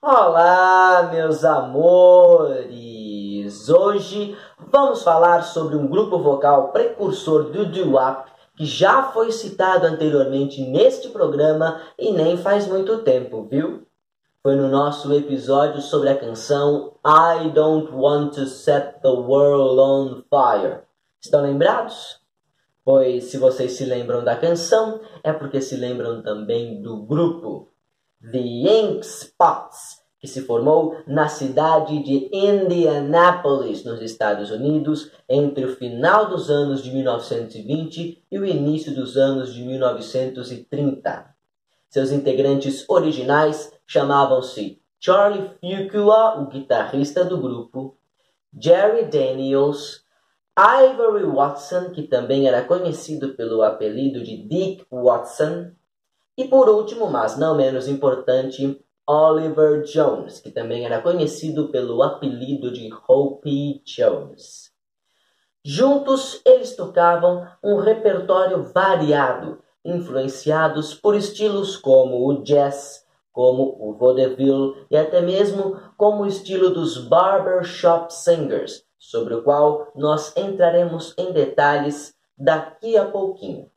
Olá, meus amores! Hoje vamos falar sobre um grupo vocal precursor do doo-wop que já foi citado anteriormente neste programa e nem faz muito tempo, viu? Foi no nosso episódio sobre a canção I Don't Want to Set the World on Fire. Estão lembrados? Pois se vocês se lembram da canção, é porque se lembram também do grupo The Ink Spots, que se formou na cidade de Indianapolis, nos Estados Unidos, entre o final dos anos de 1920 e o início dos anos de 1930. Seus integrantes originais chamavam-se Charlie Fuqua, o guitarrista do grupo, Jerry Daniels, Ivory Watson, que também era conhecido pelo apelido de Dick Watson, e por último, mas não menos importante, Oliver Jones, que também era conhecido pelo apelido de Hoppy Jones. Juntos, eles tocavam um repertório variado, influenciados por estilos como o jazz, como o vaudeville e até mesmo como o estilo dos barbershop singers, sobre o qual nós entraremos em detalhes daqui a pouquinho.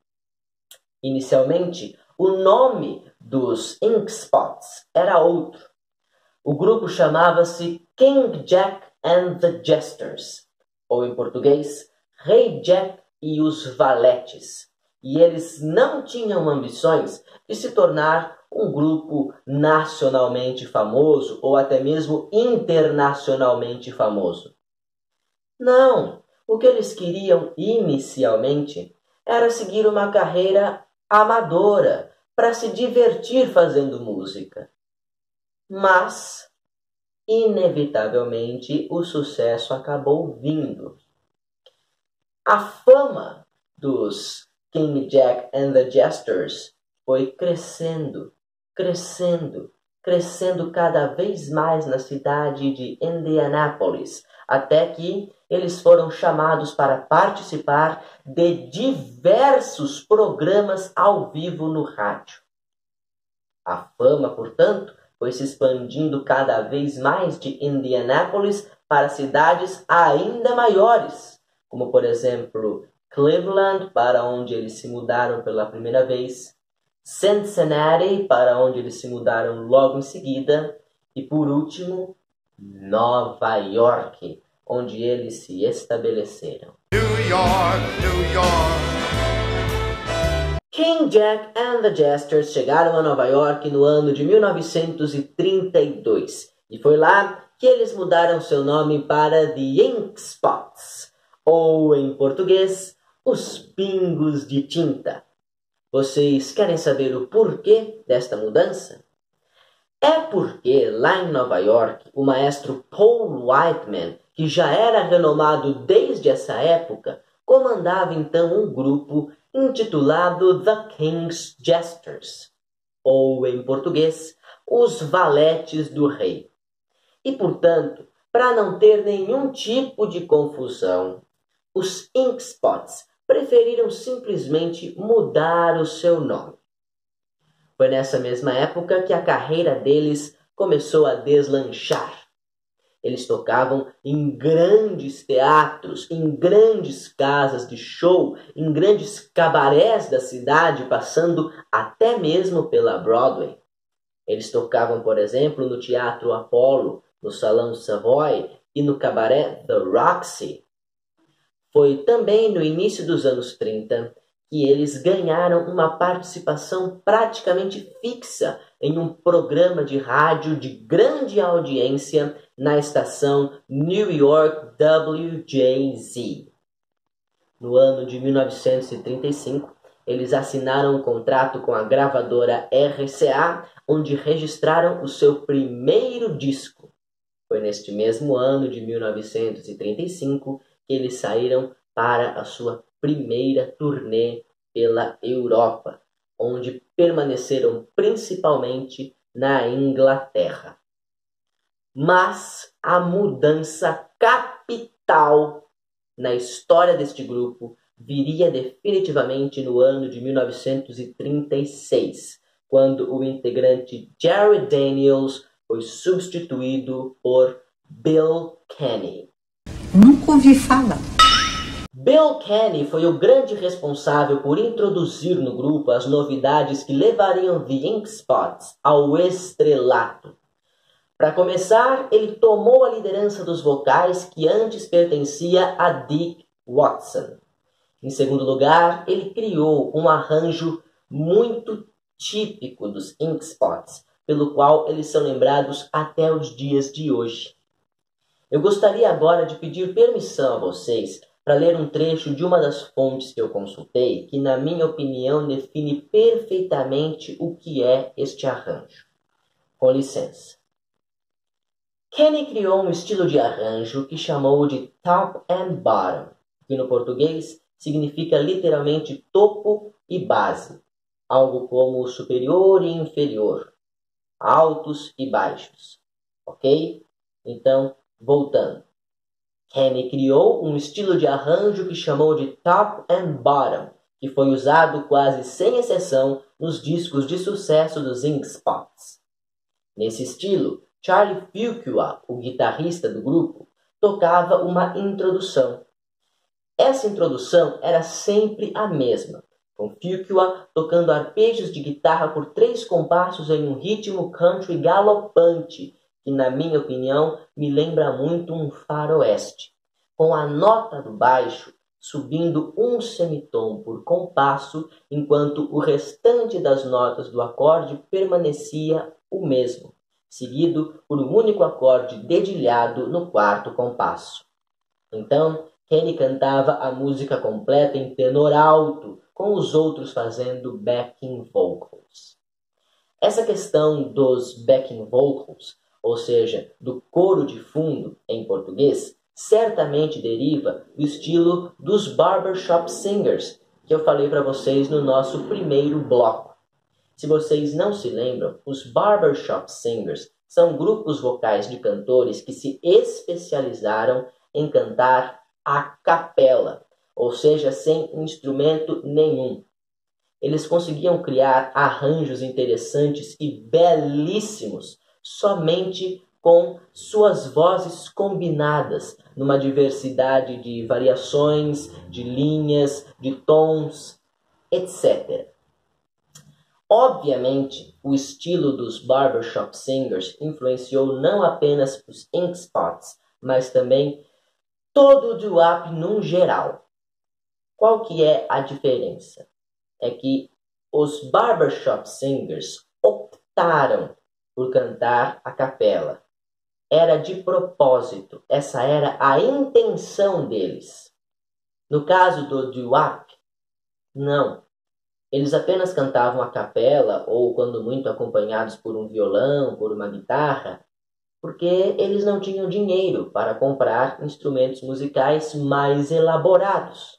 Inicialmente, o nome dos Ink Spots era outro. O grupo chamava-se King Jack and the Jesters, ou em português, Rei Jack e os Valetes. E eles não tinham ambições de se tornar um grupo nacionalmente famoso ou até mesmo internacionalmente famoso. Não, o que eles queriam inicialmente era seguir uma carreira amadora para se divertir fazendo música. Mas, inevitavelmente, o sucesso acabou vindo. A fama dos King Jack and the Jesters foi crescendo cada vez mais na cidade de Indianapolis, até que eles foram chamados para participar de diversos programas ao vivo no rádio. A fama, portanto, foi se expandindo cada vez mais de Indianapolis para cidades ainda maiores, como por exemplo Cleveland, para onde eles se mudaram pela primeira vez, Cincinnati, para onde eles se mudaram logo em seguida, e por último, Nova York, onde eles se estabeleceram. New York. King Jack and the Jesters chegaram a Nova York no ano de 1932, e foi lá que eles mudaram seu nome para The Ink Spots, ou em português, os Pingos de Tinta. Vocês querem saber o porquê desta mudança? É porque lá em Nova York, o maestro Paul Whiteman, que já era renomado desde essa época, comandava então um grupo intitulado The King's Jesters, ou em português, os Valetes do Rei. E portanto, para não ter nenhum tipo de confusão, os Ink Spots preferiram simplesmente mudar o seu nome. Foi nessa mesma época que a carreira deles começou a deslanchar. Eles tocavam em grandes teatros, em grandes casas de show, em grandes cabarés da cidade, passando até mesmo pela Broadway. Eles tocavam, por exemplo, no Teatro Apollo, no Salão Savoy e no cabaré The Roxy. Foi também no início dos anos 30 que eles ganharam uma participação praticamente fixa em um programa de rádio de grande audiência na estação New York WJZ. No ano de 1935, eles assinaram um contrato com a gravadora RCA, onde registraram o seu primeiro disco. Foi neste mesmo ano de 1935 que eles saíram para a sua primeira turnê pela Europa, onde permaneceram principalmente na Inglaterra. Mas a mudança capital na história deste grupo viria definitivamente no ano de 1936, quando o integrante Jerry Daniels foi substituído por Bill Kenny. Nunca ouvi falar. Bill Kenny foi o grande responsável por introduzir no grupo as novidades que levariam The Ink Spots ao estrelato. Para começar, ele tomou a liderança dos vocais que antes pertencia a Dick Watson. Em segundo lugar, ele criou um arranjo muito típico dos Ink Spots, pelo qual eles são lembrados até os dias de hoje. Eu gostaria agora de pedir permissão a vocês para ler um trecho de uma das fontes que eu consultei, que na minha opinião define perfeitamente o que é este arranjo. Com licença. Kenny criou um estilo de arranjo que chamou de top and bottom, que no português significa literalmente topo e base, algo como superior e inferior, altos e baixos, ok? Então, voltando. Kenny criou um estilo de arranjo que chamou de top and bottom, que foi usado quase sem exceção nos discos de sucesso dos Ink Spots. Nesse estilo, Charlie Fuqua, o guitarrista do grupo, tocava uma introdução. Essa introdução era sempre a mesma, com Fuqua tocando arpejos de guitarra por 3 compassos em um ritmo country galopante, que na minha opinião me lembra muito um faroeste, com a nota do baixo subindo um semitom por compasso, enquanto o restante das notas do acorde permanecia o mesmo, seguido por um único acorde dedilhado no 4º compasso. Então, Kenny cantava a música completa em tenor alto, com os outros fazendo backing vocals. Essa questão dos backing vocals, ou seja, do coro de fundo em português, certamente deriva do estilo dos barbershop singers, que eu falei para vocês no nosso primeiro bloco. Se vocês não se lembram, os barbershop singers são grupos vocais de cantores que se especializaram em cantar a capela, ou seja, sem instrumento nenhum. Eles conseguiam criar arranjos interessantes e belíssimos somente com suas vozes combinadas numa diversidade de variações, de linhas, de tons, etc. Obviamente, o estilo dos barbershop singers influenciou não apenas os Ink Spots, mas também todo o doo-wop num geral. Qual que é a diferença? É que os barbershop singers optaram por cantar a capela. Era de propósito, essa era a intenção deles. No caso do doo-wop, não. Eles apenas cantavam a capela, ou quando muito acompanhados por um violão, por uma guitarra, porque eles não tinham dinheiro para comprar instrumentos musicais mais elaborados.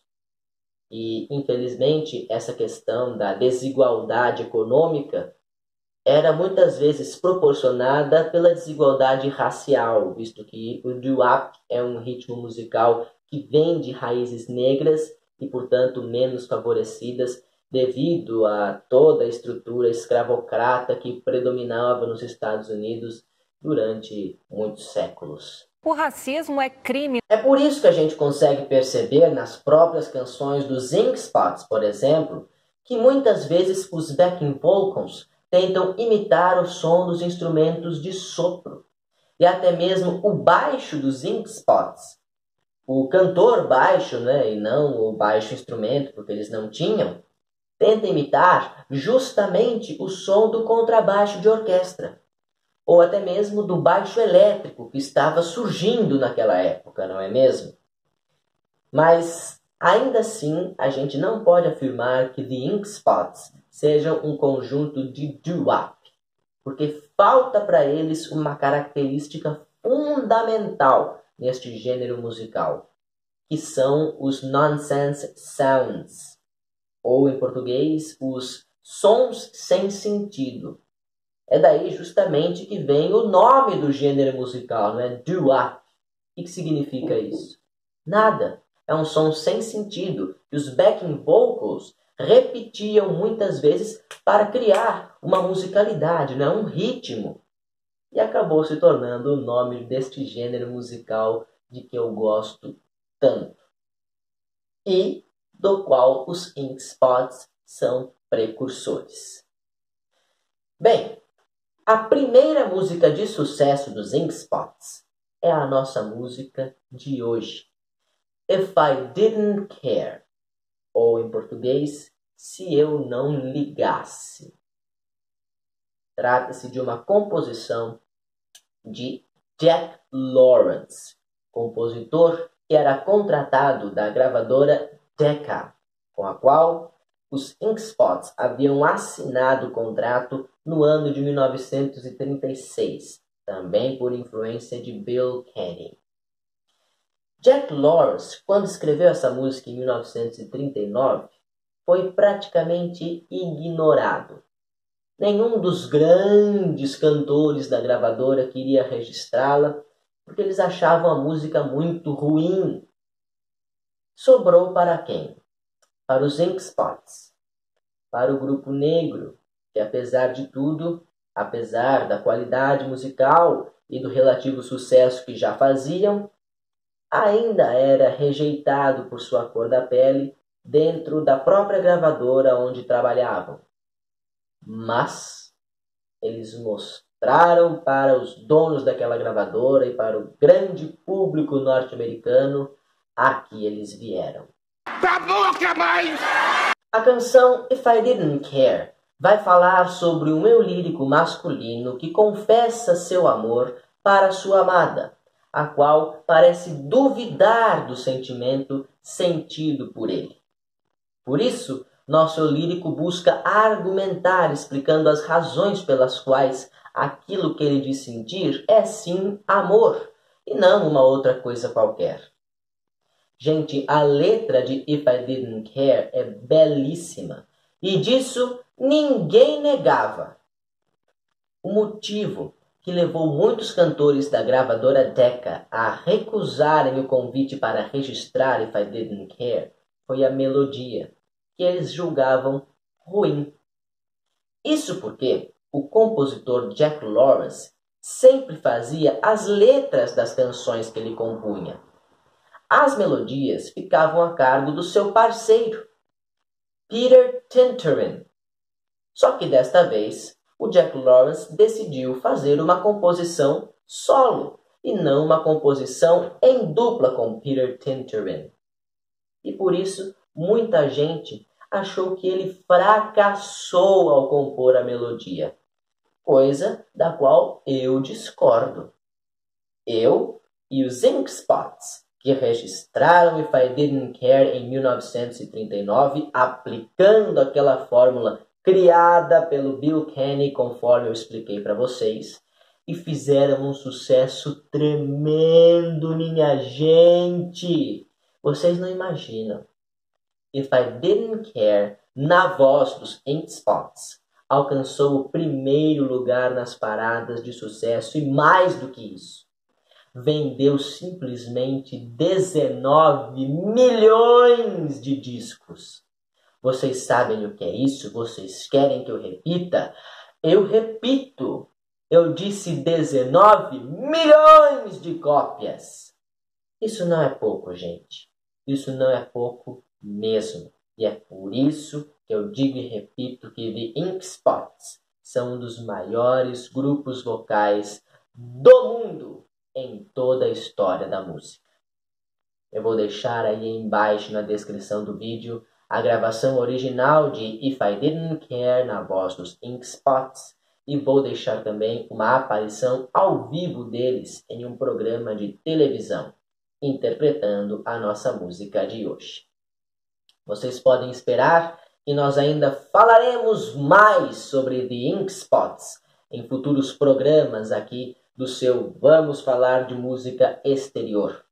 E, infelizmente, essa questão da desigualdade econômica era muitas vezes proporcionada pela desigualdade racial, visto que o doo-wop é um ritmo musical que vem de raízes negras e, portanto, menos favorecidas devido a toda a estrutura escravocrata que predominava nos Estados Unidos durante muitos séculos. O racismo é crime. É por isso que a gente consegue perceber nas próprias canções dos Ink Spots, por exemplo, que muitas vezes os backing vocals tentam imitar o som dos instrumentos de sopro e até mesmo o baixo dos Ink Spots. O cantor baixo, e não o baixo instrumento, porque eles não tinham, tenta imitar justamente o som do contrabaixo de orquestra, ou até mesmo do baixo elétrico que estava surgindo naquela época, não é mesmo? Mas, ainda assim, a gente não pode afirmar que The Ink Spots sejam um conjunto de doo-wop, porque falta para eles uma característica fundamental neste gênero musical, que são os nonsense sounds, ou em português, os sons sem sentido. É daí justamente que vem o nome do gênero musical, doo-wop. O que significa isso? Nada. É um som sem sentido que os backing vocals repetiam muitas vezes para criar uma musicalidade, um ritmo. e acabou se tornando o nome deste gênero musical de que eu gosto tanto e do qual os Ink Spots são precursores. Bem, a primeira música de sucesso dos Ink Spots é a nossa música de hoje, If I Didn't Care, ou em português, Se Eu Não Ligasse. Trata-se de uma composição de Jack Lawrence, compositor que era contratado da gravadora Decca, com a qual os Ink Spots haviam assinado o contrato no ano de 1936, também por influência de Bill Kenny. Jack Lawrence, quando escreveu essa música em 1939, foi praticamente ignorado. Nenhum dos grandes cantores da gravadora queria registrá-la, porque eles achavam a música muito ruim. Sobrou para quem? Para os Ink Spots, para o grupo negro, que apesar de tudo, apesar da qualidade musical e do relativo sucesso que já faziam, ainda era rejeitado por sua cor da pele dentro da própria gravadora onde trabalhavam. Mas eles mostraram para os donos daquela gravadora e para o grande público norte-americano a que eles vieram. Pra boca, mãe! A canção If I Didn't Care vai falar sobre um eu lírico masculino que confessa seu amor para sua amada, a qual parece duvidar do sentimento sentido por ele. Por isso, nosso eu lírico busca argumentar, explicando as razões pelas quais aquilo que ele diz sentir é sim amor, e não uma outra coisa qualquer. Gente, a letra de If I Didn't Care é belíssima, e disso ninguém negava. O motivo que levou muitos cantores da gravadora Decca a recusarem o convite para registrar If I Didn't Care foi a melodia, que eles julgavam ruim. Isso porque o compositor Jack Lawrence sempre fazia as letras das canções que ele compunha. As melodias ficavam a cargo do seu parceiro, Peter Tinterin. Só que desta vez, o Jack Lawrence decidiu fazer uma composição solo e não uma composição em dupla com Peter Tinterin. E por isso, muita gente achou que ele fracassou ao compor a melodia, coisa da qual eu discordo. Eu e os Ink Spots, que registraram If I Didn't Care em 1939, aplicando aquela fórmula criada pelo Bill Kenny, conforme eu expliquei para vocês, e fizeram um sucesso tremendo, minha gente. Vocês não imaginam. If I Didn't Care, na voz dos Ink Spots, alcançou o primeiro lugar nas paradas de sucesso e mais do que isso, vendeu simplesmente 19 milhões de discos. Vocês sabem o que é isso? Vocês querem que eu repita? Eu repito. Eu disse 19 milhões de cópias. Isso não é pouco, gente. Isso não é pouco mesmo. E é por isso que eu digo e repito que The Ink Spots são um dos maiores grupos vocais do mundo em toda a história da música. Eu vou deixar aí embaixo na descrição do vídeo a gravação original de If I Didn't Care na voz dos Ink Spots e vou deixar também uma aparição ao vivo deles em um programa de televisão, interpretando a nossa música de hoje. Vocês podem esperar que nós ainda falaremos mais sobre The Ink Spots em futuros programas aqui do seu Vamos Falar de Música Exterior.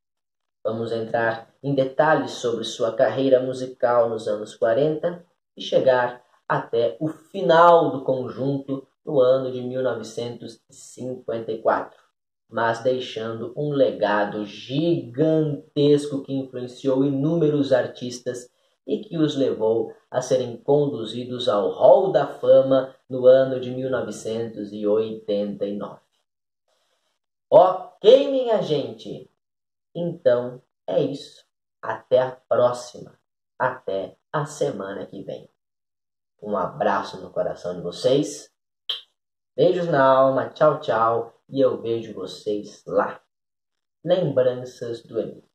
Vamos entrar em detalhes sobre sua carreira musical nos anos 40 e chegar até o final do conjunto no ano de 1954, mas deixando um legado gigantesco que influenciou inúmeros artistas e que os levou a serem conduzidos ao Hall da Fama no ano de 1989. Ok, minha gente? Então é isso. Até a próxima. Até a semana que vem. Um abraço no coração de vocês. Beijos na alma. Tchau, tchau. E eu vejo vocês lá. Lembranças do Emílio.